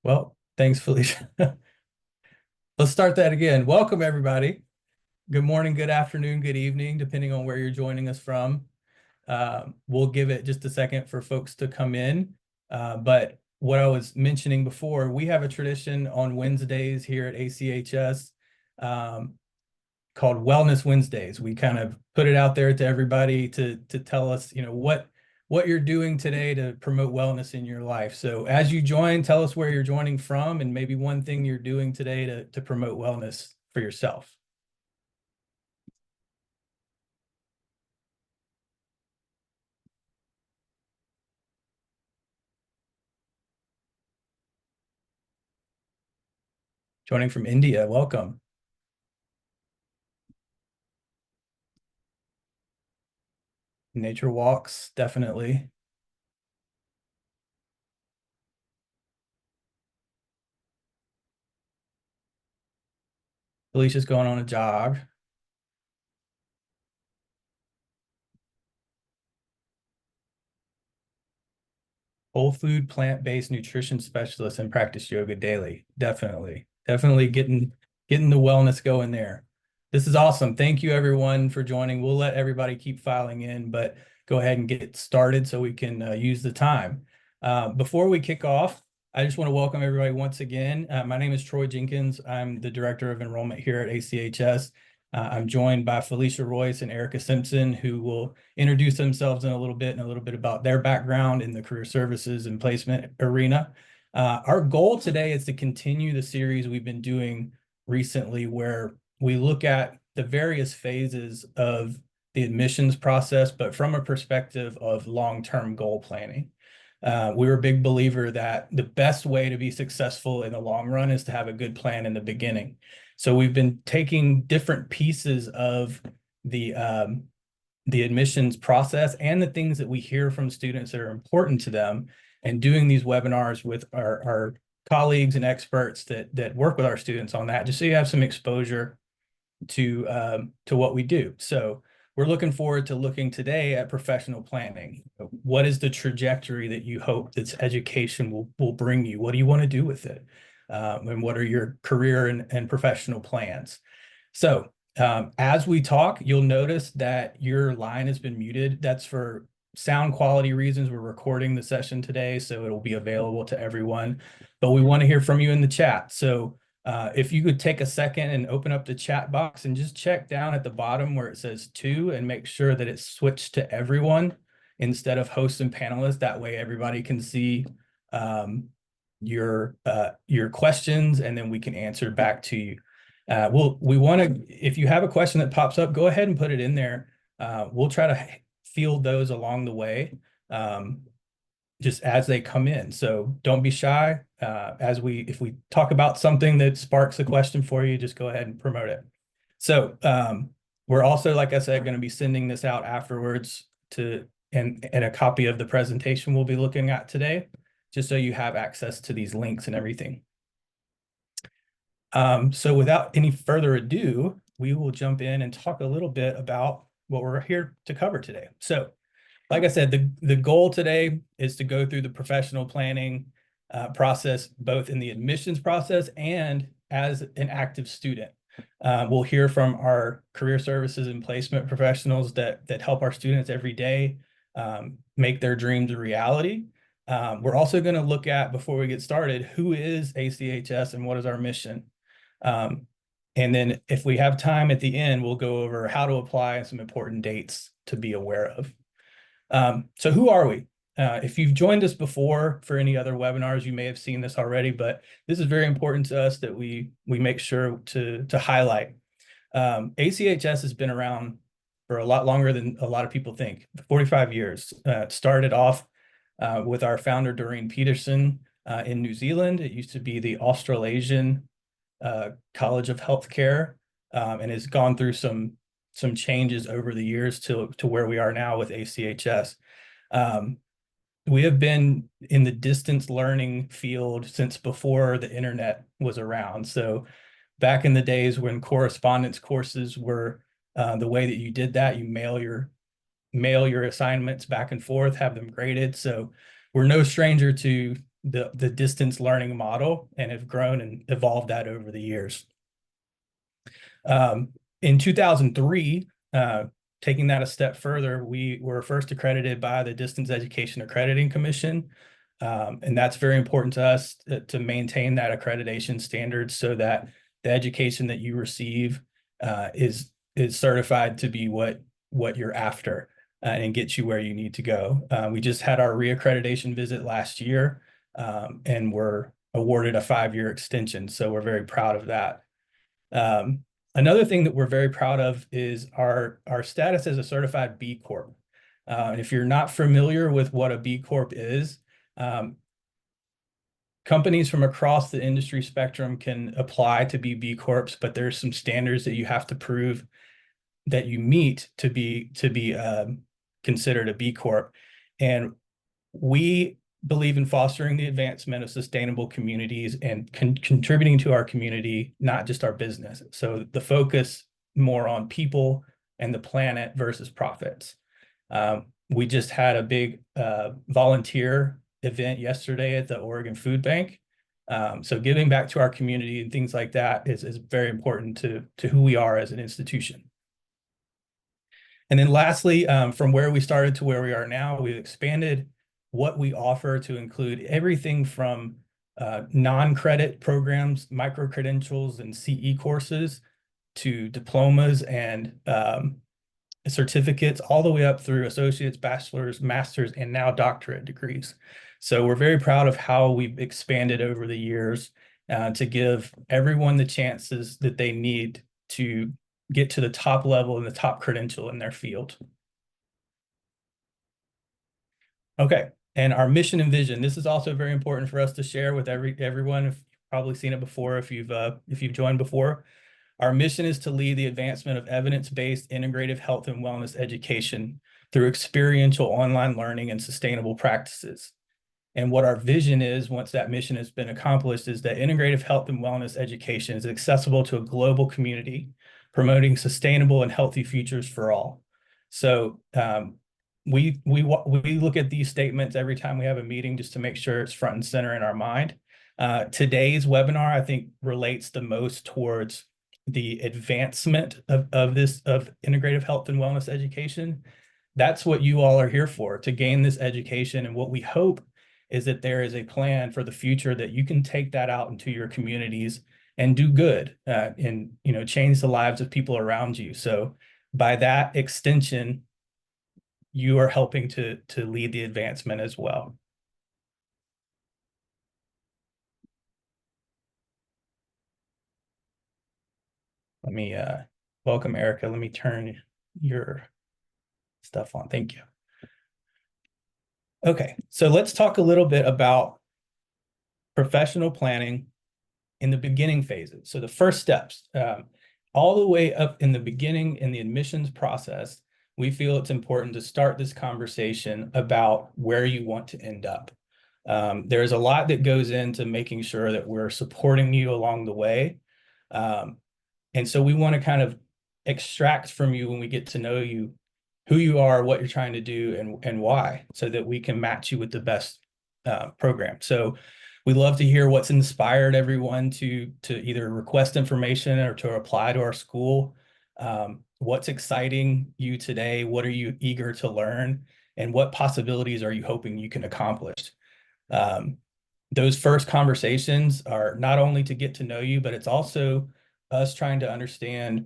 Well, thanks, Felicia. Let's start that again. Welcome, everybody. Good morning, good afternoon, good evening, depending on where you're joining us from. We'll give it just a second for folks to come in. But what I was mentioning before, we have a tradition on Wednesdays here at ACHS um, called Wellness Wednesdays. We kind of put it out there to everybody to tell us, what you're doing today to promote wellness in your life. So as you join, tell us where you're joining from and maybe one thing you're doing today to promote wellness for yourself. Joining from India, welcome. Nature walks, definitely. Felicia's going on a jog. Whole food, plant-based nutrition specialist and practice yoga daily. Definitely getting the wellness going there. This is awesome. Thank you everyone for joining. We'll let everybody keep filing in, but go ahead and get started so we can use the time. Before we kick off, I just want to welcome everybody once again. My name is Troy Jenkins. I'm the Director of Enrollment here at ACHS. I'm joined by Felicia Royce and Erica Simpson, who will introduce themselves in a little bit and a little bit about their background in the career services and placement arena. Our goal today is to continue the series we've been doing recently, where we look at the various phases of the admissions process, but from a perspective of long-term goal planning. We're a big believer that the best way to be successful in the long run is to have a good plan in the beginning. So we've been taking different pieces of the the admissions process and the things that we hear from students that are important to them, and doing these webinars with our colleagues and experts that work with our students on that, just so you have some exposure to what we do. So we're looking forward to looking today at professional planning. What is the trajectory that you hope this education will bring you? What do you want to do with it? And what are your career and professional plans? So as we talk, you'll notice that your line has been muted. That's for sound quality reasons. We're recording the session today, so it'll be available to everyone. But we want to hear from you in the chat. So if you could take a second and open up the chat box and just check down at the bottom where it says to, and make sure that it's switched to everyone instead of hosts and panelists. That way everybody can see your questions, and then we can answer back to you. We want to, if you have a question that pops up, go ahead and put it in there. We'll try to field those along the way, just as they come in. So don't be shy. If we talk about something that sparks a question for you, just go ahead and promote it. So we're also, like I said, going to be sending this out afterwards and a copy of the presentation we'll be looking at today, just so you have access to these links and everything. So without any further ado, we will jump in and talk a little bit about what we're here to cover today. So like I said, the goal today is to go through the professional planning process, both in the admissions process and as an active student. We'll hear from our career services and placement professionals that help our students every day make their dreams a reality. We're also going to look at, before we get started, who is ACHS and what is our mission? And then if we have time at the end, we'll go over how to apply and some important dates to be aware of. So who are we? If you've joined us before for any other webinars, you may have seen this already, but this is very important to us that we make sure to highlight. ACHS has been around for a lot longer than a lot of people think, 45 years. It started off with our founder, Doreen Peterson, in New Zealand. It used to be the Australasian College of Healthcare, and has gone through some changes over the years to where we are now with ACHS. We have been in the distance learning field since before the internet was around. So back in the days when correspondence courses were the way that you did that, you mail your assignments back and forth, have them graded. So we're no stranger to the distance learning model and have grown and evolved that over the years. In 2003, taking that a step further, we were first accredited by the Distance Education Accrediting Commission. And that's very important to us to maintain that accreditation standard so that the education that you receive is certified to be what you're after and get you where you need to go. We just had our reaccreditation visit last year and were awarded a 5-year extension. So we're very proud of that. Another thing that we're very proud of is our status as a certified B Corp. And if you're not familiar with what a B Corp is, companies from across the industry spectrum can apply to be B Corps, but there's some standards that you have to prove that you meet to be considered a B Corp. And we believe in fostering the advancement of sustainable communities and contributing to our community, not just our business. So the focus more on people and the planet versus profits. We just had a big volunteer event yesterday at the Oregon Food Bank. So giving back to our community and things like that is very important to who we are as an institution. And then lastly, from where we started to where we are now, we've expanded what we offer to include everything from non-credit programs, micro-credentials, and CE courses to diplomas and certificates, all the way up through associates, bachelor's, master's, and now doctorate degrees. So we're very proud of how we've expanded over the years to give everyone the chances that they need to get to the top level and the top credential in their field. Okay, and our mission and vision. This is also very important for us to share with everyone. If you've probably seen it before, if you've joined before. Our mission is to lead the advancement of evidence-based integrative health and wellness education through experiential online learning and sustainable practices. And what our vision is, once that mission has been accomplished, is that integrative health and wellness education is accessible to a global community, promoting sustainable and healthy futures for all. So we look at these statements every time we have a meeting just to make sure it's front and center in our mind. Today's webinar, I think, relates the most towards the advancement of integrative health and wellness education. That's what you all are here for, to gain this education. And what we hope is that there is a plan for the future that you can take that out into your communities and do good and change the lives of people around you. So by that extension, you are helping to lead the advancement as well. Let me welcome Erica. Let me turn your stuff on. Thank you. Okay, so let's talk a little bit about professional planning in the beginning phases. So the first steps, all the way up in the beginning in the admissions process, we feel it's important to start this conversation about where you want to end up. There's a lot that goes into making sure that we're supporting you along the way. And so we want to kind of extract from you when we get to know you, who you are, what you're trying to do, and why, so that we can match you with the best program. So we love to hear what's inspired everyone to either request information or to apply to our school. What's exciting you today? What are you eager to learn? And what possibilities are you hoping you can accomplish? Those first conversations are not only to get to know you, but it's also us trying to understand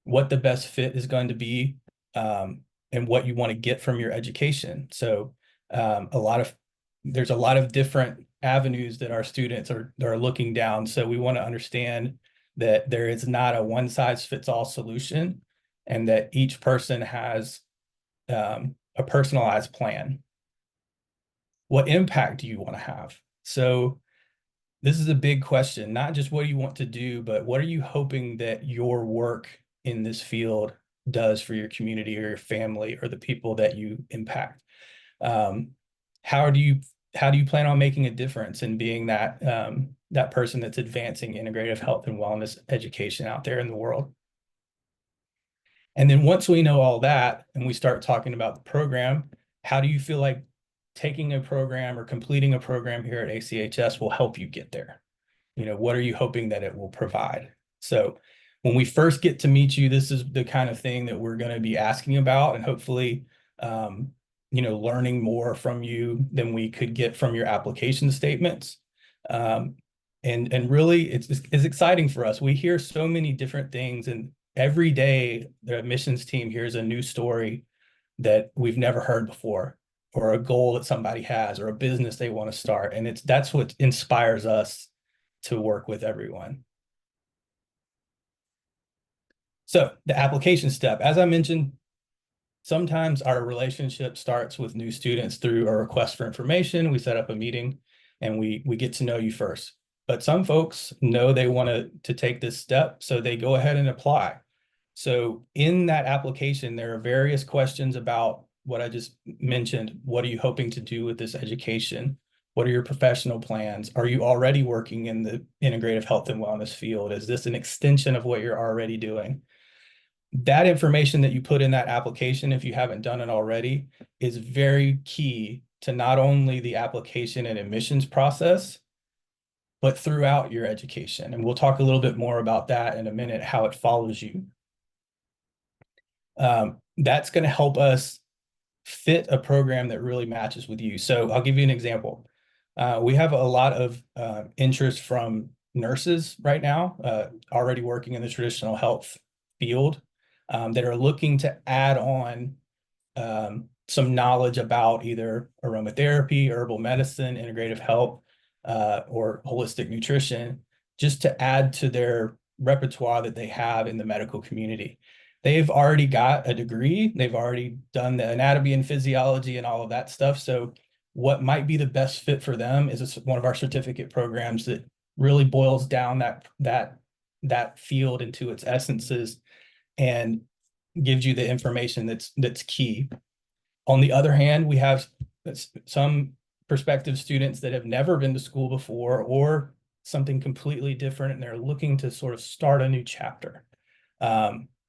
what the best fit is going to be and what you want to get from your education. So there's a lot of different avenues that our students are looking down. So we want to understand that there is not a one size fits all solution, and that each person has a personalized plan. What impact do you want to have? So this is a big question, not just what do you want to do, but what are you hoping that your work in this field does for your community or your family or the people that you impact? How do you plan on making a difference in being that person that's advancing integrative health and wellness education out there in the world? And then once we know all that and we start talking about the program, how do you feel like taking a program or completing a program here at ACHS will help you get there? What are you hoping that it will provide? So when we first get to meet you, this is the kind of thing that we're going to be asking about, and hopefully, learning more from you than we could get from your application statements. And really, it's exciting for us. We hear so many different things, and every day the admissions team hears a new story that we've never heard before, or a goal that somebody has, or a business they want to start. And that's what inspires us to work with everyone. So the application step, as I mentioned, sometimes our relationship starts with new students through a request for information. We set up a meeting and we get to know you first. But some folks know they want to take this step, so they go ahead and apply. So in that application, there are various questions about what I just mentioned. What are you hoping to do with this education? What are your professional plans? Are you already working in the integrative health and wellness field? Is this an extension of what you're already doing? That information that you put in that application, if you haven't done it already, is very key to not only the application and admissions process, but throughout your education. And we'll talk a little bit more about that in a minute, how it follows you. That's going to help us fit a program that really matches with you. So I'll give you an example. We have a lot of interest from nurses right now, already working in the traditional health field, that are looking to add on some knowledge about either aromatherapy, herbal medicine, integrative health, or holistic nutrition, just to add to their repertoire that they have in the medical community. They've already got a degree. They've already done the anatomy and physiology and all of that stuff. So what might be the best fit for them is one of our certificate programs that really boils down that field into its essences and gives you the information that's key. On the other hand, we have some prospective students that have never been to school before, or something completely different, and they're looking to sort of start a new chapter.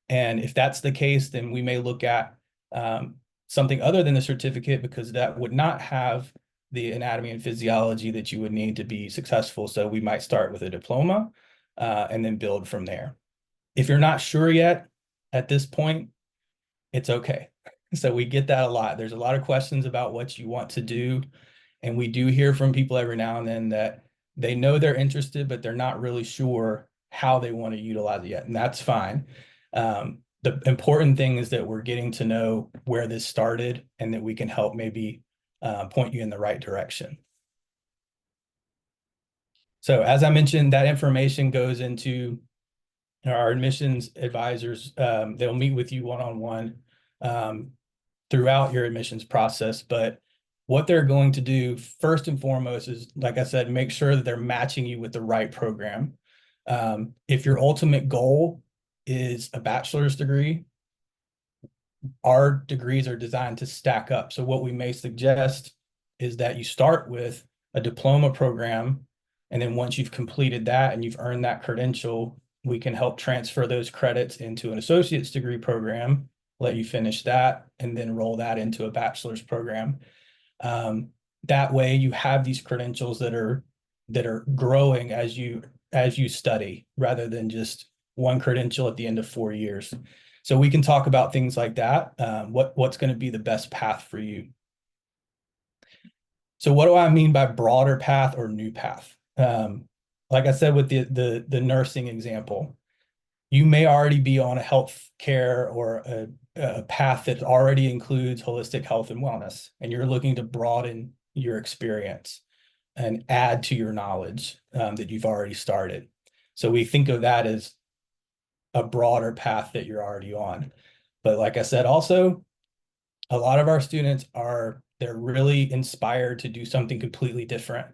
And if that's the case, then we may look at something other than the certificate, because that would not have the anatomy and physiology that you would need to be successful. So we might start with a diploma and then build from there. If you're not sure yet at this point, it's okay. So we get that a lot. There's a lot of questions about what you want to do. And we do hear from people every now and then that they know they're interested, but they're not really sure how they want to utilize it yet. And that's fine. The important thing is that we're getting to know where this started, and that we can help maybe point you in the right direction. So as I mentioned, that information goes into our admissions advisors. They'll meet with you one-on-one throughout your admissions process. But what they're going to do first and foremost is, like I said, make sure that they're matching you with the right program. If your ultimate goal is a bachelor's degree, our degrees are designed to stack up. So what we may suggest is that you start with a diploma program, and then once you've completed that and you've earned that credential, we can help transfer those credits into an associate's degree program, let you finish that, and then roll that into a bachelor's program. That way you have these credentials that are growing as you study, rather than just one credential at the end of 4 years. So we can talk about things like that. What's going to be the best path for you? So what do I mean by broader path or new path? Like I said, with the nursing example, you may already be on a health care or a path that already includes holistic health and wellness, and you're looking to broaden your experience and add to your knowledge that you've already started. So we think of that as a broader path that you're already on. But like I said, also, a lot of our students they're really inspired to do something completely different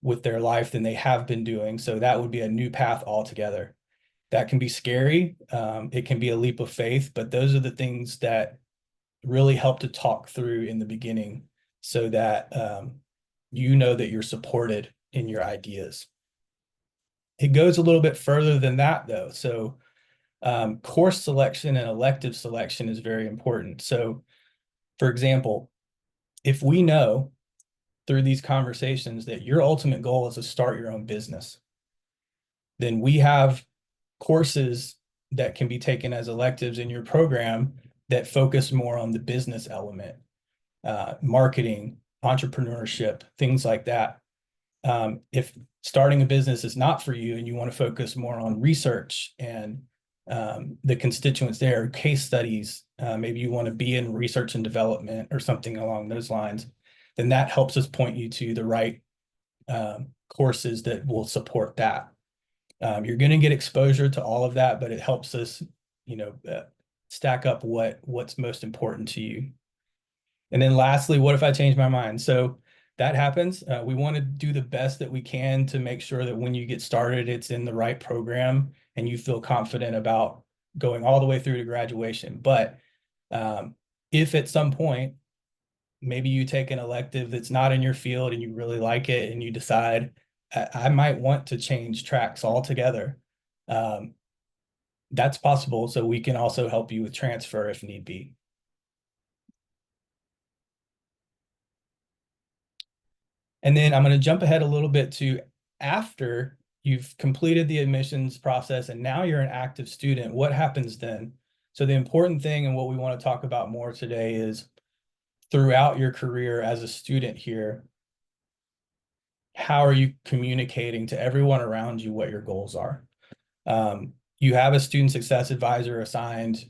with their life than they have been doing. So that would be a new path altogether. That can be scary. It can be a leap of faith, but those are the things that really help to talk through in the beginning, so that you know that you're supported in your ideas. It goes a little bit further than that, though. So course selection and elective selection is very important. So, for example, if we know through these conversations that your ultimate goal is to start your own business, then we have courses that can be taken as electives in your program that focus more on the business element, marketing, entrepreneurship, things like that. If starting a business is not for you and you want to focus more on research and the constituents there, case studies, maybe you want to be in research and development or something along those lines, then that helps us point you to the right courses that will support that. You're going to get exposure to all of that, but it helps us, stack up what's most important to you. And then lastly, what if I change my mind? So that happens. We want to do the best that we can to make sure that when you get started, it's in the right program and you feel confident about going all the way through to graduation. But if at some point, maybe you take an elective that's not in your field and you really like it and you decide, I might want to change tracks altogether. That's possible. So we can also help you with transfer if need be. And then I'm going to jump ahead a little bit to after you've completed the admissions process and now you're an active student, what happens then? So the important thing and what we want to talk about more today is throughout your career as a student here, how are you communicating to everyone around you what your goals are? You have a student success advisor assigned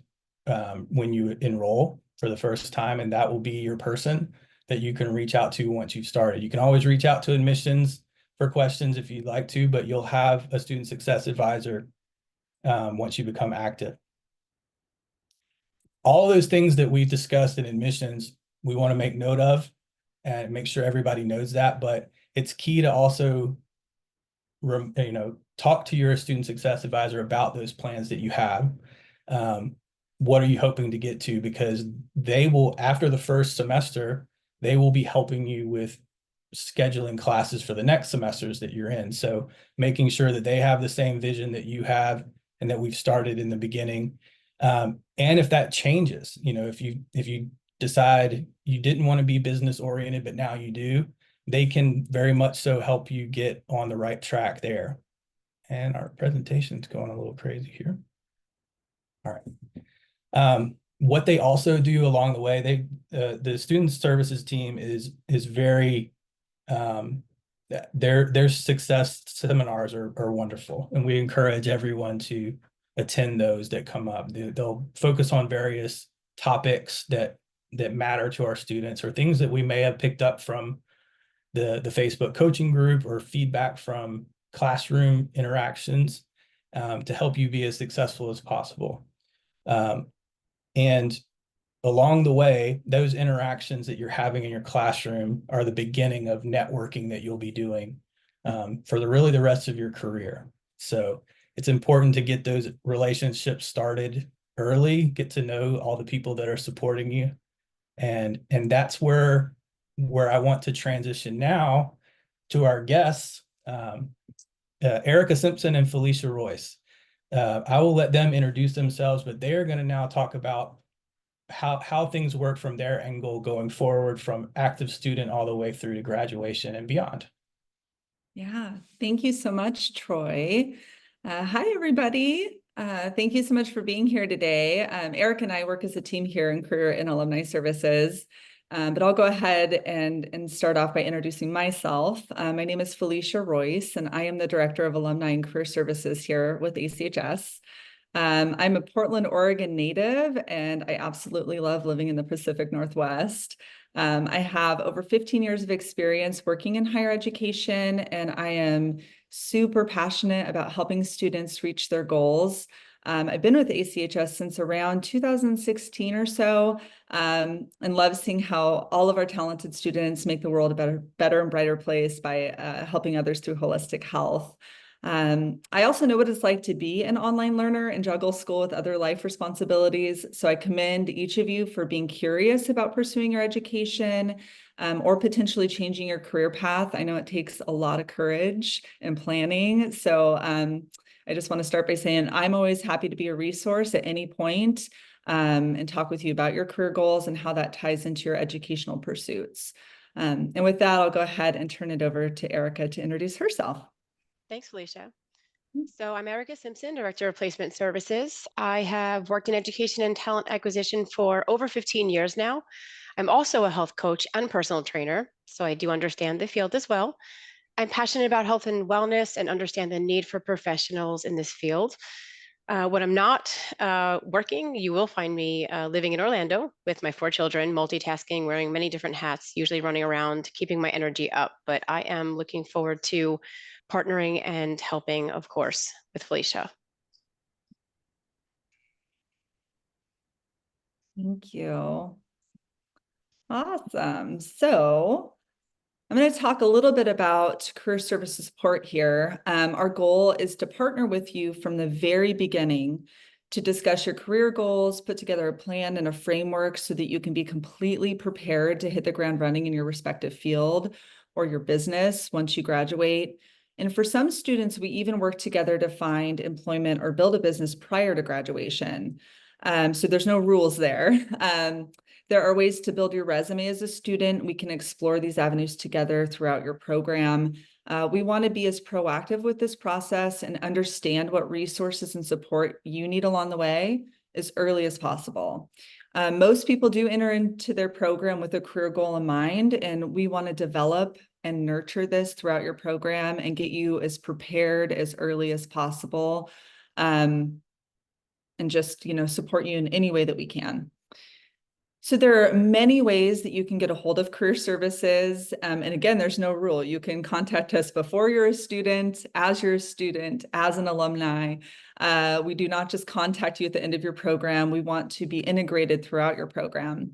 when you enroll for the first time, and that will be your person that you can reach out to once you've started. You can always reach out to admissions for questions if you'd like to, but you'll have a student success advisor once you become active. All of those things that we've discussed in admissions, we want to make note of and make sure everybody knows that, but it's key to also talk to your student success advisor about those plans that you have. What are you hoping to get to? Because they will, after the first semester, they will be helping you with scheduling classes for the next semesters that you're in. So making sure that they have the same vision that you have and that we've started in the beginning. And if that changes, if you decide you didn't want to be business oriented, but now you do, they can very much so help you get on the right track there. And our presentation's going a little crazy here. All right. What they also do along the way, the student services team is very, their success seminars are wonderful. And we encourage everyone to attend those that come up. They'll focus on various topics that matter to our students or things that we may have picked up from the Facebook coaching group or feedback from classroom interactions to help you be as successful as possible. And along the way, those interactions that you're having in your classroom are the beginning of networking that you'll be doing for really the rest of your career. So it's important to get those relationships started early, get to know all the people that are supporting you. And that's where I want to transition now to our guests, Erica Simpson and Felicia Royce. I will let them introduce themselves, but they are going to now talk about how things work from their angle going forward from active student all the way through to graduation and beyond. Yeah, thank you so much, Troy. Hi, everybody. Thank you so much for being here today. Eric and I work as a team here in Career and Alumni Services, but I'll go ahead and start off by introducing myself. My name is Felicia Royce, and I am the Director of Alumni and Career Services here with ACHS. I'm a Portland, Oregon native, and I absolutely love living in the Pacific Northwest. I have over 15 years of experience working in higher education, and I am super passionate about helping students reach their goals. I've been with ACHS since around 2016 or so, and love seeing how all of our talented students make the world a better and brighter place by helping others through holistic health. I also know what it's like to be an online learner and juggle school with other life responsibilities. So I commend each of you for being curious about pursuing your education or potentially changing your career path. I know it takes a lot of courage and planning. So I just want to start by saying I'm always happy to be a resource at any point and talk with you about your career goals and how that ties into your educational pursuits. And with that, I'll go ahead and turn it over to Erica to introduce herself. Thanks, Felicia. So I'm Erica Simpson, Director of Placement Services. I have worked in education and talent acquisition for over 15 years now. I'm also a health coach and personal trainer, so I do understand the field as well. I'm passionate about health and wellness and understand the need for professionals in this field. When I'm not working, you will find me living in Orlando with my 4 children, multitasking, wearing many different hats, usually running around, keeping my energy up. But I am looking forward to partnering and helping, of course, with Felicia. Thank you. Awesome. So I'm going to talk a little bit about career services support here. Our goal is to partner with you from the very beginning to discuss your career goals, put together a plan and a framework so that you can be completely prepared to hit the ground running in your respective field or your business once you graduate. And for some students, we even work together to find employment or build a business prior to graduation. So there's no rules there. There are ways to build your resume as a student. We can explore these avenues together throughout your program. We want to be as proactive with this process and understand what resources and support you need along the way as early as possible. Most people do enter into their program with a career goal in mind, and we want to develop and nurture this throughout your program and get you as prepared as early as possible, and just, support you in any way that we can. So there are many ways that you can get a hold of career services. And again, there's no rule. You can contact us before you're a student, as an alumni. We do not just contact you at the end of your program. We want to be integrated throughout your program.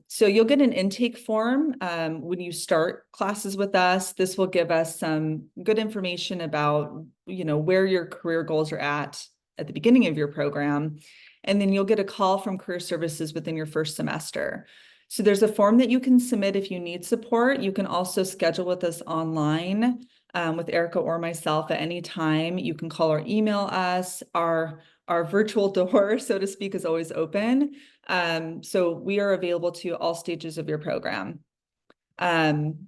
So you'll get an intake form when you start classes with us. This will give us some good information about, where your career goals are at the beginning of your program. And then you'll get a call from career services within your first semester. So there's a form that you can submit if you need support. You can also schedule with us online with Erica or myself at any time. You can call or email us. Our virtual door, so to speak, is always open. So we are available to all stages of your program. And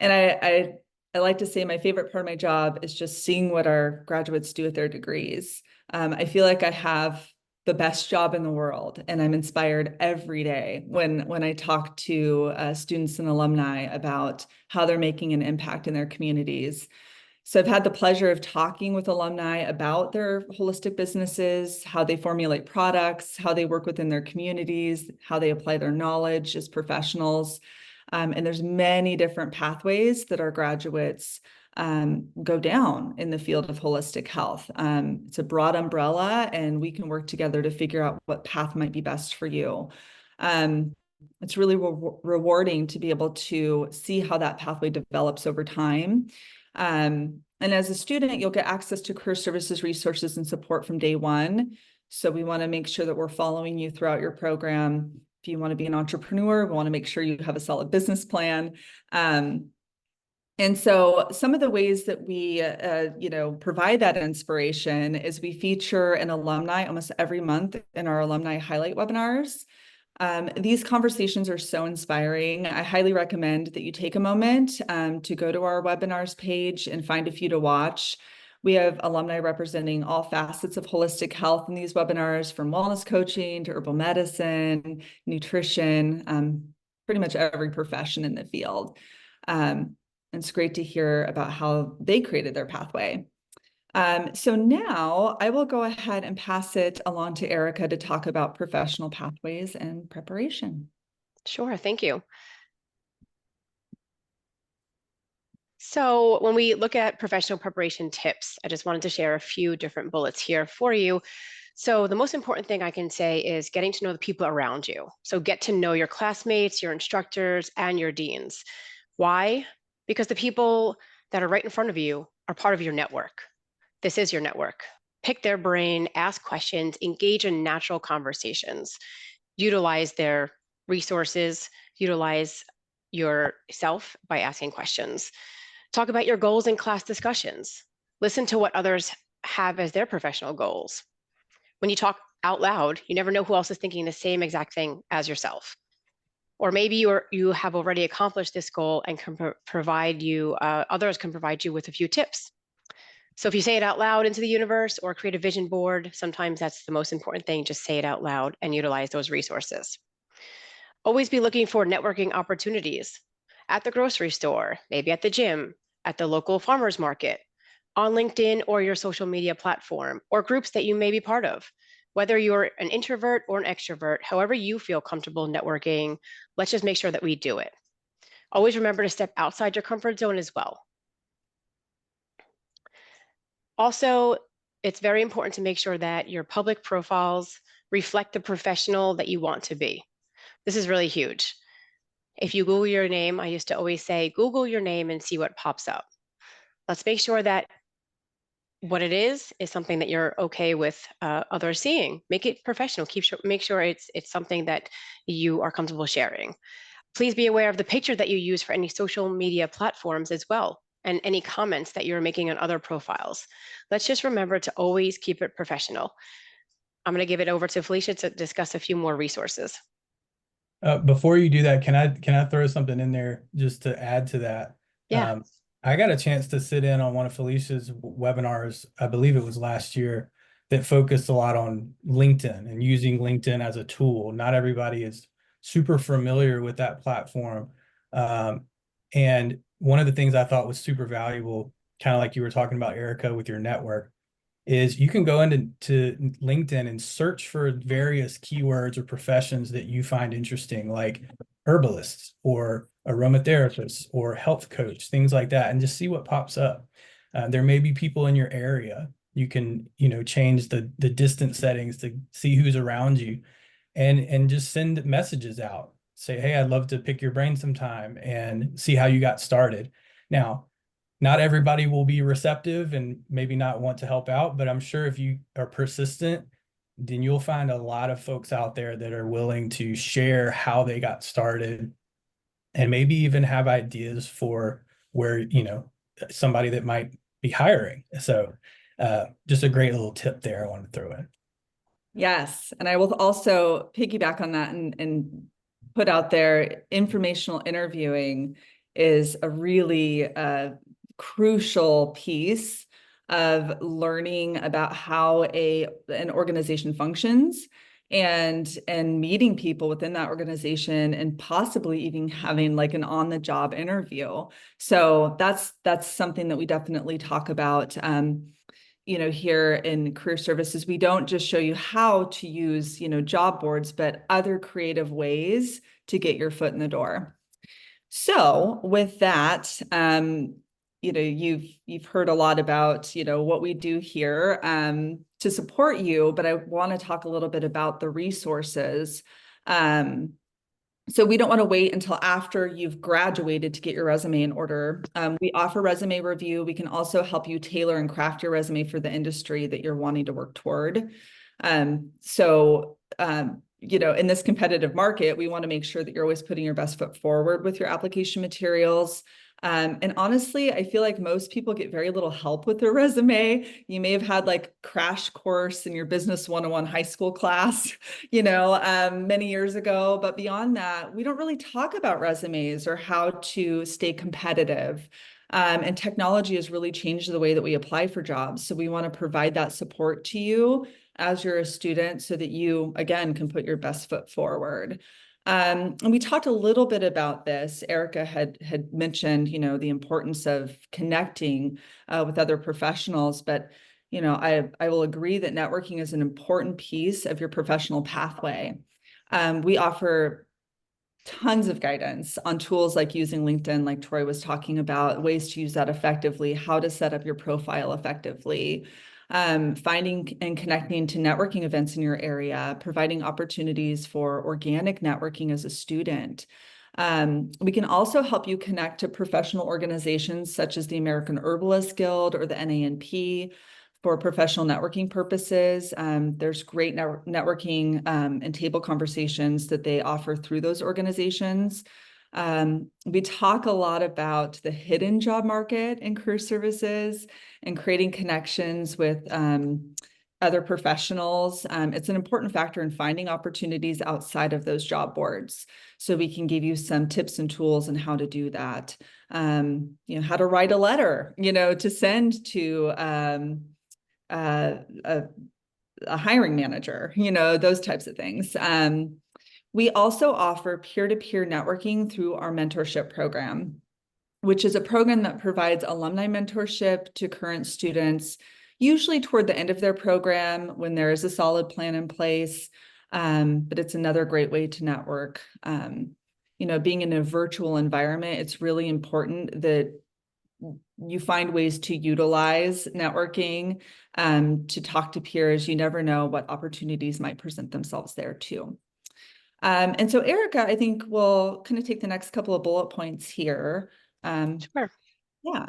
I like to say my favorite part of my job is just seeing what our graduates do with their degrees. I feel like I have the best job in the world, and I'm inspired every day when I talk to students and alumni about how they're making an impact in their communities. So I've had the pleasure of talking with alumni about their holistic businesses, how they formulate products, how they work within their communities, how they apply their knowledge as professionals. And there's many different pathways that our graduates go down in the field of holistic health. It's a broad umbrella, and we can work together to figure out what path might be best for you. It's really rewarding to be able to see how that pathway develops over time. And as a student, you'll get access to career services resources and support from day one. So we want to make sure that we're following you throughout your program. If you want to be an entrepreneur, we want to make sure you have a solid business plan. And so some of the ways that we, provide that inspiration is we feature an alumni almost every month in our alumni highlight webinars. These conversations are so inspiring. I highly recommend that you take a moment to go to our webinars page and find a few to watch. We have alumni representing all facets of holistic health in these webinars, from wellness coaching to herbal medicine, nutrition, pretty much every profession in the field. It's great to hear about how they created their pathway. So now I will go ahead and pass it along to Erica to talk about professional pathways and preparation. Sure, thank you. So when we look at professional preparation tips, I just wanted to share a few different bullets here for you. So the most important thing I can say is getting to know the people around you. So get to know your classmates, your instructors, and your deans. Why? Because the people that are right in front of you are part of your network. This is your network. Pick their brain, ask questions, engage in natural conversations, utilize their resources, utilize yourself by asking questions. Talk about your goals in class discussions. Listen to what others have as their professional goals. When you talk out loud, you never know who else is thinking the same exact thing as yourself. Or maybe you have already accomplished this goal and can provide you, others can provide you with a few tips. So if you say it out loud into the universe or create a vision board, sometimes that's the most important thing. Just say it out loud and utilize those resources. Always be looking for networking opportunities at the grocery store, maybe at the gym, at the local farmers market, on LinkedIn or your social media platform, or groups that you may be part of. Whether you're an introvert or an extrovert, however you feel comfortable networking, let's just make sure that we do it. Always remember to step outside your comfort zone as well. Also, it's very important to make sure that your public profiles reflect the professional that you want to be. This is really huge. If you Google your name, I used to always say, Google your name and see what pops up. Let's make sure that what it is something that you're okay with others seeing. Make it professional. Make sure it's something that you are comfortable sharing. Please be aware of the picture that you use for any social media platforms as well, and any comments that you're making on other profiles. Let's just remember to always keep it professional. I'm going to give it over to Felicia to discuss a few more resources. Before you do that, can I throw something in there just to add to that? Yeah. I got a chance to sit in on one of Felicia's webinars, I believe it was last year, that focused a lot on LinkedIn and using LinkedIn as a tool. Not everybody is super familiar with that platform. And one of the things I thought was super valuable, kind of like you were talking about, Erica, with your network, is you can go into LinkedIn and search for various keywords or professions that you find interesting, like herbalists or aromatherapists or health coach, things like that, and just see what pops up. There may be people in your area. You can, change the distance settings to see who's around you, and just send messages out. Say, hey, I'd love to pick your brain sometime and see how you got started. Now, not everybody will be receptive and maybe not want to help out, but I'm sure if you are persistent, then you'll find a lot of folks out there that are willing to share how they got started and maybe even have ideas for where, somebody that might be hiring. So just a great little tip there I wanted to throw in. Yes. And I will also piggyback on that and put out there, informational interviewing is a really crucial piece of learning about how an organization functions and meeting people within that organization and possibly even having like an on-the-job interview. So that's something that we definitely talk about. Here in career services, we don't just show you how to use, job boards, but other creative ways to get your foot in the door. So with that, you've heard a lot about, what we do here to support you, but I want to talk a little bit about the resources. So we don't want to wait until after you've graduated to get your resume in order. We offer resume review. We can also help you tailor and craft your resume for the industry that you're wanting to work toward. In this competitive market, we want to make sure that you're always putting your best foot forward with your application materials. And honestly, I feel like most people get very little help with their resume. You may have had like crash course in your business 101 high school class, many years ago. But beyond that, we don't really talk about resumes or how to stay competitive. And technology has really changed the way that we apply for jobs. So we want to provide that support to you as you're a student so that you, again, can put your best foot forward. And we talked a little bit about this. Erica had mentioned, the importance of connecting with other professionals, but I will agree that networking is an important piece of your professional pathway. We offer tons of guidance on tools like using LinkedIn, like Troy was talking about, ways to use that effectively, how to set up your profile effectively. Finding and connecting to networking events in your area, providing opportunities for organic networking as a student. We can also help you connect to professional organizations such as the American Herbalist Guild or the NANP for professional networking purposes. There's great networking and table conversations that they offer through those organizations. We talk a lot about the hidden job market in career services and creating connections with other professionals. It's an important factor in finding opportunities outside of those job boards. So we can give you some tips and tools on how to do that. How to write a letter, to send to a hiring manager, those types of things. We also offer peer-to-peer networking through our mentorship program, which is a program that provides alumni mentorship to current students, usually toward the end of their program when there is a solid plan in place. But it's another great way to network. Being in a virtual environment, it's really important that you find ways to utilize networking, to talk to peers. You never know what opportunities might present themselves there too. And so Erica, I think we'll kind of take the next couple of bullet points here. Sure. Yeah.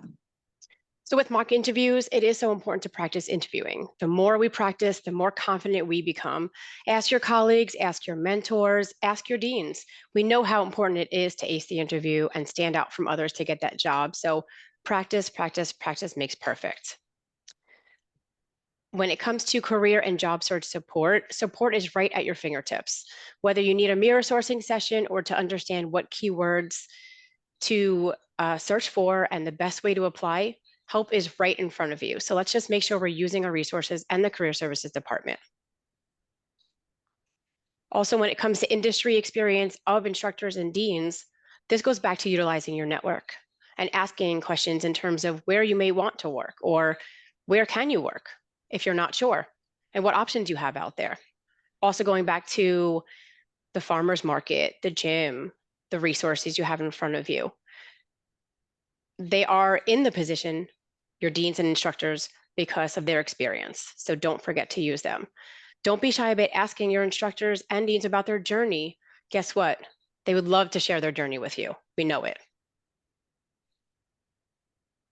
So with mock interviews, it is so important to practice interviewing. The more we practice, the more confident we become. Ask your colleagues, ask your mentors, ask your deans. We know how important it is to ace the interview and stand out from others to get that job. So practice, practice, practice makes perfect. When it comes to career and job search support, support is right at your fingertips. Whether you need a mirror sourcing session or to understand what keywords to search for and the best way to apply, help is right in front of you. So let's just make sure we're using our resources and the career services department. Also, when it comes to industry experience of instructors and deans, this goes back to utilizing your network and asking questions in terms of where you may want to work or where can you work if you're not sure and what options you have out there. Also going back to the farmer's market, the gym, the resources you have in front of you. They are in the position, your deans and instructors, because of their experience. So don't forget to use them. Don't be shy about asking your instructors and deans about their journey. Guess what? They would love to share their journey with you. We know it.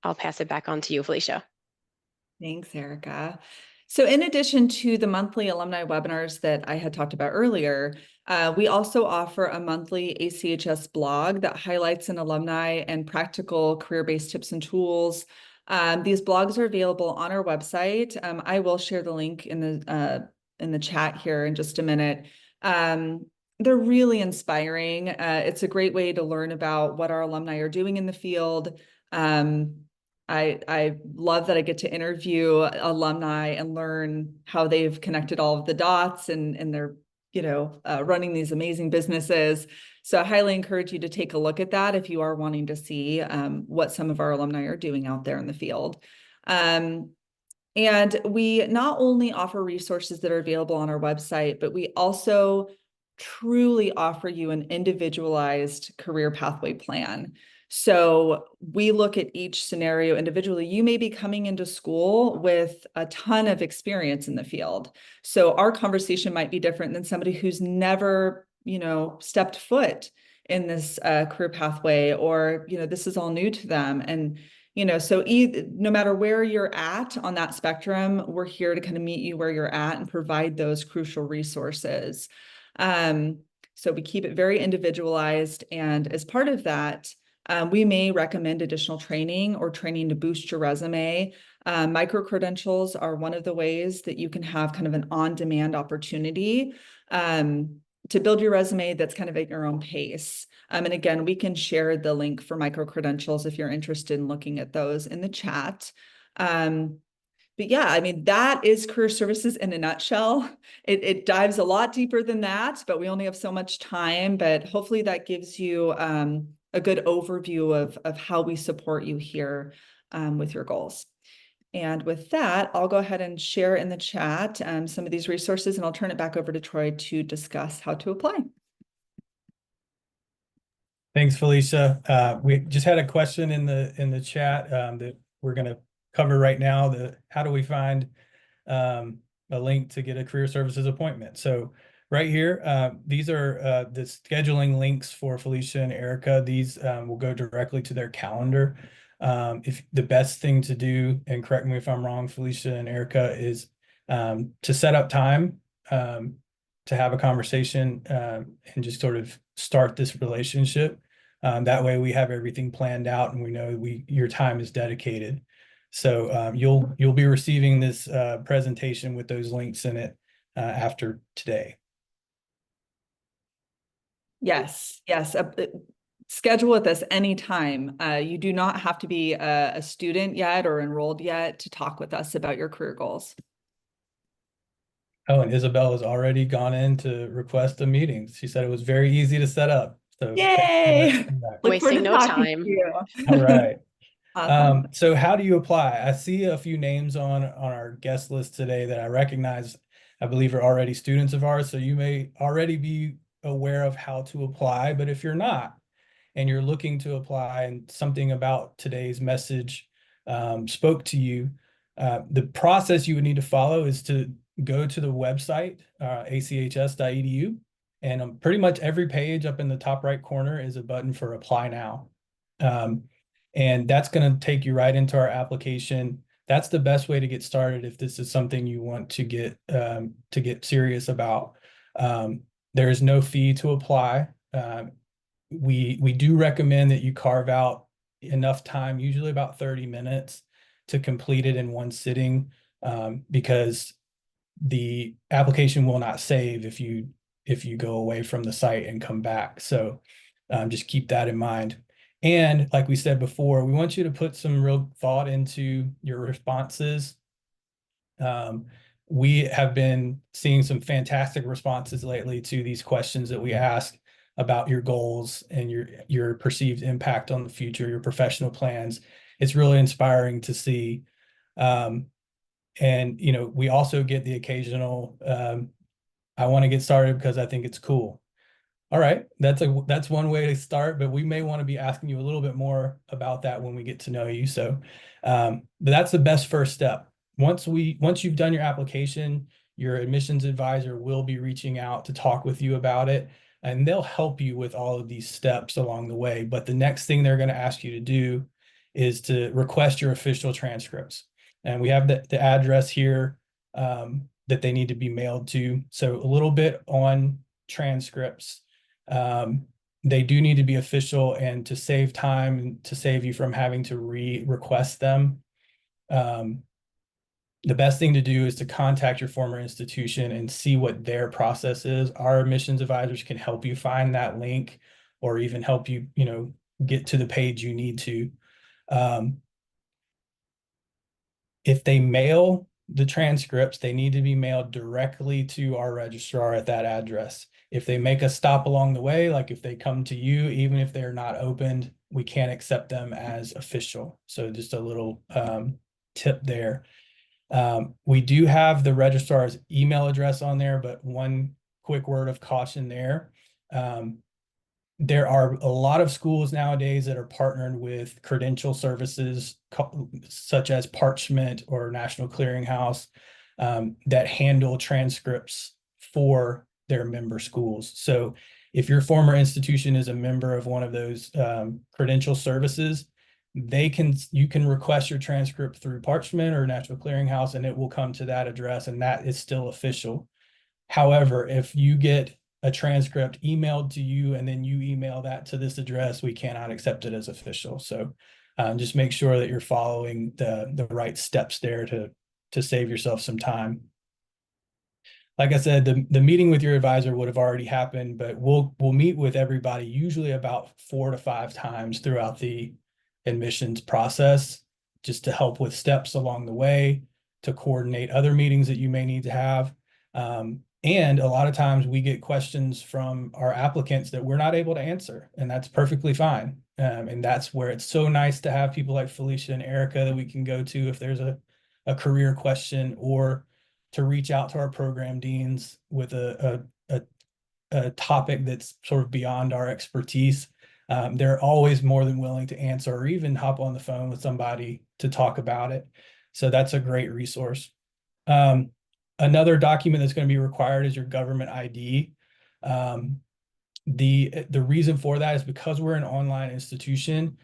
I'll pass it back on to you, Felicia. Thanks, Erica. So in addition to the monthly alumni webinars that I had talked about earlier, we also offer a monthly ACHS blog that highlights an alumni and practical career-based tips and tools. These blogs are available on our website. I will share the link in the chat here in just a minute. They're really inspiring. It's a great way to learn about what our alumni are doing in the field. I love that I get to interview alumni and learn how they've connected all of the dots and they're, running these amazing businesses. So I highly encourage you to take a look at that if you are wanting to see what some of our alumni are doing out there in the field. And we not only offer resources that are available on our website, but we also truly offer you an individualized career pathway plan. So we look at each scenario individually. You may be coming into school with a ton of experience in the field. So our conversation might be different than somebody who's never, stepped foot in this career pathway, or, this is all new to them. And, so no matter where you're at on that spectrum, we're here to kind of meet you where you're at and provide those crucial resources. So we keep it very individualized. And as part of that, we may recommend additional training or training to boost your resume. Micro-credentials are one of the ways that you can have kind of an on-demand opportunity to build your resume that's kind of at your own pace. And again, we can share the link for micro-credentials if you're interested in looking at those in the chat. But yeah, that is career services in a nutshell. It dives a lot deeper than that, but we only have so much time. But hopefully that gives you a good overview of how we support you here with your goals. And with that, I'll go ahead and share in the chat some of these resources, and I'll turn it back over to Troy to discuss how to apply. Thanks, Felicia. We just had a question in the chat that we're going to cover right now. How do we find a link to get a career services appointment? So right here, these are the scheduling links for Felicia and Erica. These will go directly to their calendar. If the best thing to do, and correct me if I'm wrong, Felicia and Erica, is to set up time to have a conversation and just sort of start this relationship. That way we have everything planned out and we know your time is dedicated. So you'll be receiving this presentation with those links in it after today. Yes, yes. Schedule with us anytime. You do not have to be a student yet or enrolled yet to talk with us about your career goals. Oh, and Isabel has already gone in to request a meeting. She said it was very easy to set up. So Yay! Look forward Wasting to no talking time. to you. all right. Awesome. So how do you apply? I see a few names on our guest list today that I recognize, I believe are already students of ours. So you may already be aware of how to apply, but if you're not, and you're looking to apply and something about today's message spoke to you, the process you would need to follow is to go to the website, achs.edu, and pretty much every page up in the top right corner is a button for apply now. And that's going to take you right into our application. That's the best way to get started if this is something you want to get serious about. There is no fee to apply. We do recommend that you carve out enough time, usually about 30 minutes, to complete it in one sitting, because the application will not save if you go away from the site and come back. So just keep that in mind. And like we said before, we want you to put some real thought into your responses. We have been seeing some fantastic responses lately to these questions that we ask about your goals and your perceived impact on the future, your professional plans. It's really inspiring to see. And we also get the occasional, I want to get started because I think it's cool. All right, that's one way to start, but we may want to be asking you a little bit more about that when we get to know you. So, but that's the best first step. Once you've done your application, your admissions advisor will be reaching out to talk with you about it, and they'll help you with all of these steps along the way. But the next thing they're going to ask you to do is to request your official transcripts. And we have the address here that they need to be mailed to. So a little bit on transcripts. They do need to be official, and to save time and to save you from having to request them, the best thing to do is to contact your former institution and see what their process is. Our admissions advisors can help you find that link, or even help you, get to the page you need to. If they mail the transcripts, they need to be mailed directly to our registrar at that address. If they make a stop along the way, like if they come to you, even if they're not opened, we can't accept them as official. So just a little tip there. We do have the registrar's email address on there, but one quick word of caution there. There are a lot of schools nowadays that are partnered with credential services such as Parchment or National Clearinghouse that handle transcripts for their member schools. So if your former institution is a member of one of those credential services, you can request your transcript through Parchment or National Clearinghouse, and it will come to that address, and that is still official. However, if you get a transcript emailed to you and then you email that to this address, we cannot accept it as official. So just make sure that you're following the right steps there to save yourself some time. Like I said, the meeting with your advisor would have already happened, but we'll meet with everybody usually about 4 to 5 times throughout the admissions process, just to help with steps along the way, to coordinate other meetings that you may need to have. And a lot of times we get questions from our applicants that we're not able to answer, and that's perfectly fine. And that's where it's so nice to have people like Felicia and Erica that we can go to if there's a career question, or to reach out to our program deans with a topic that's sort of beyond our expertise. They're always more than willing to answer, or even hop on the phone with somebody to talk about it. So that's a great resource. Another document that's going to be required is your government ID. The reason for that is because we're an online institution.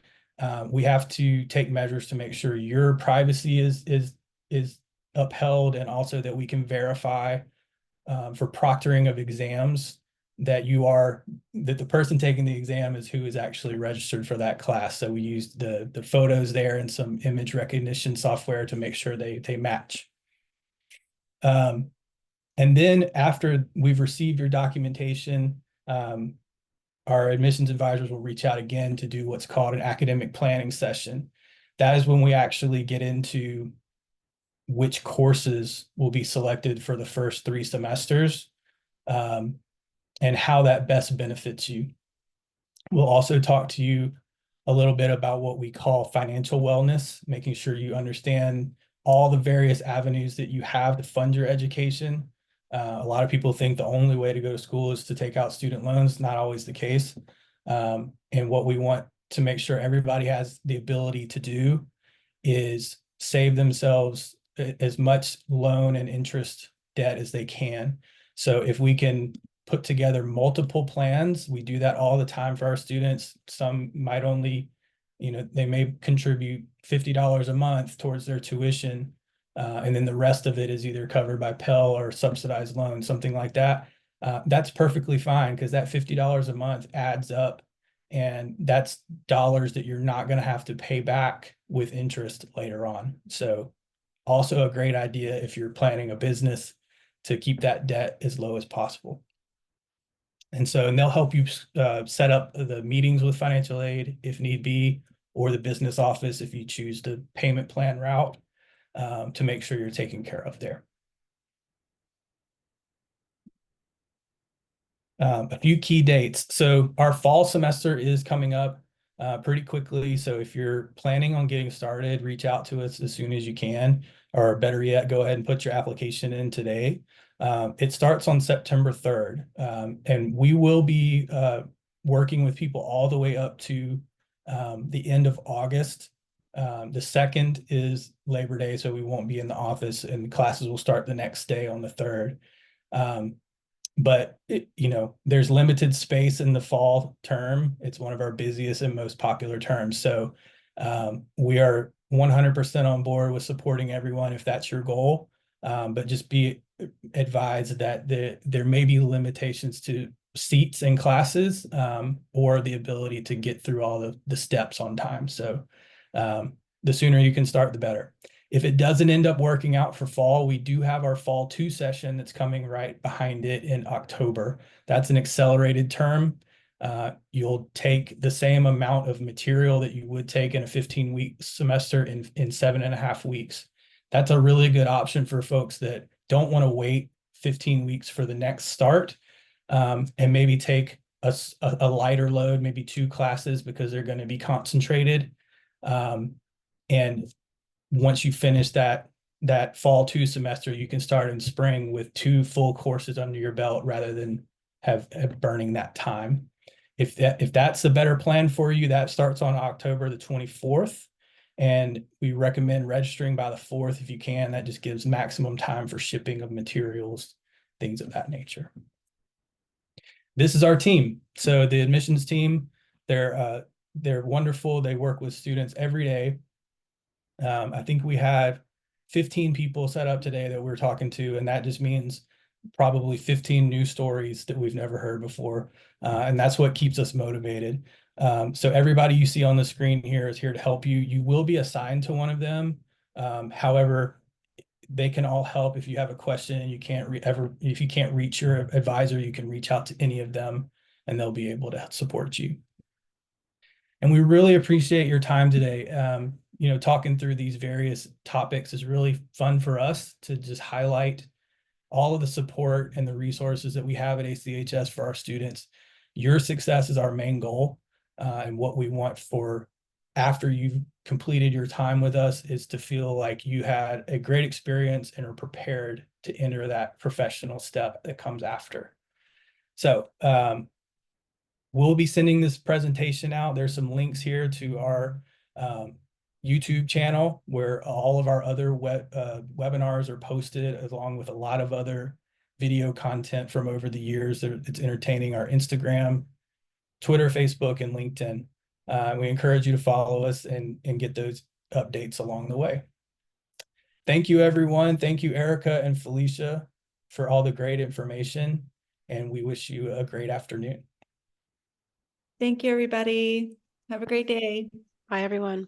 We have to take measures to make sure your privacy is upheld, and also that we can verify for proctoring of exams that the person taking the exam is who is actually registered for that class. So we used the photos there and some image recognition software to make sure they match. And then after we've received your documentation, our admissions advisors will reach out again to do what's called an academic planning session. That is when we actually get into which courses will be selected for the first 3 semesters, and how that best benefits you. We'll also talk to you a little bit about what we call financial wellness, making sure you understand all the various avenues that you have to fund your education. A lot of people think the only way to go to school is to take out student loans. Not always the case. And what we want to make sure everybody has the ability to do is save themselves as much loan and interest debt as they can. So if we can put together multiple plans, we do that all the time for our students. Some might only, they may contribute $50 a month towards their tuition. And then the rest of it is either covered by Pell or subsidized loan, something like that. That's perfectly fine, because that $50 a month adds up. And that's dollars that you're not going to have to pay back with interest later on. So also a great idea if you're planning a business to keep that debt as low as possible. And they'll help you set up the meetings with financial aid if need be, or the business office if you choose the payment plan route, to make sure you're taken care of there. A few key dates. So our fall semester is coming up pretty quickly. So if you're planning on getting started, reach out to us as soon as you can, or better yet, go ahead and put your application in today. It starts on September 3rd, and we will be working with people all the way up to the end of August. The 2nd is Labor Day, so we won't be in the office, and classes will start the next day on the 3rd. But there's limited space in the fall term. It's one of our busiest and most popular terms. So we are 100% on board with supporting everyone if that's your goal. But just be advised that there may be limitations to seats in classes, or the ability to get through all the steps on time. So the sooner you can start, the better. If it doesn't end up working out for fall, we do have our fall 2 session that's coming right behind it in October. That's an accelerated term. You'll take the same amount of material that you would take in a 15-week semester in 7.5 weeks. That's a really good option for folks that don't want to wait 15 weeks for the next start, and maybe take a lighter load, maybe 2 classes, because they're going to be concentrated. And once you finish that fall 2 semester, you can start in spring with 2 full courses under your belt, rather than have burning that time. If that's a better plan for you, that starts on October the 24th. And we recommend registering by the 4th if you can. That just gives maximum time for shipping of materials, things of that nature. This is our team. So the admissions team, they're wonderful. They work with students every day. I think we had 15 people set up today that we're talking to, and that just means probably 15 new stories that we've never heard before. And that's what keeps us motivated. So everybody you see on the screen here is here to help you. You will be assigned to one of them. However, they can all help. If you have a question and you can't if you can't reach your advisor, you can reach out to any of them and they'll be able to support you. And we really appreciate your time today. Talking through these various topics is really fun for us to just highlight all of the support and the resources that we have at ACHS for our students. Your success is our main goal, and what we want for after you've completed your time with us is to feel like you had a great experience and are prepared to enter that professional step that comes after. So we'll be sending this presentation out. There's some links here to our YouTube channel where all of our other webinars are posted, along with a lot of other video content from over the years. It's entertaining. Our Instagram, Twitter, Facebook, and LinkedIn. We encourage you to follow us and get those updates along the way. Thank you, everyone. Thank you, Erica and Felicia, for all the great information. and we wish you a great afternoon. Thank you, everybody. Have a great day. Bye, everyone.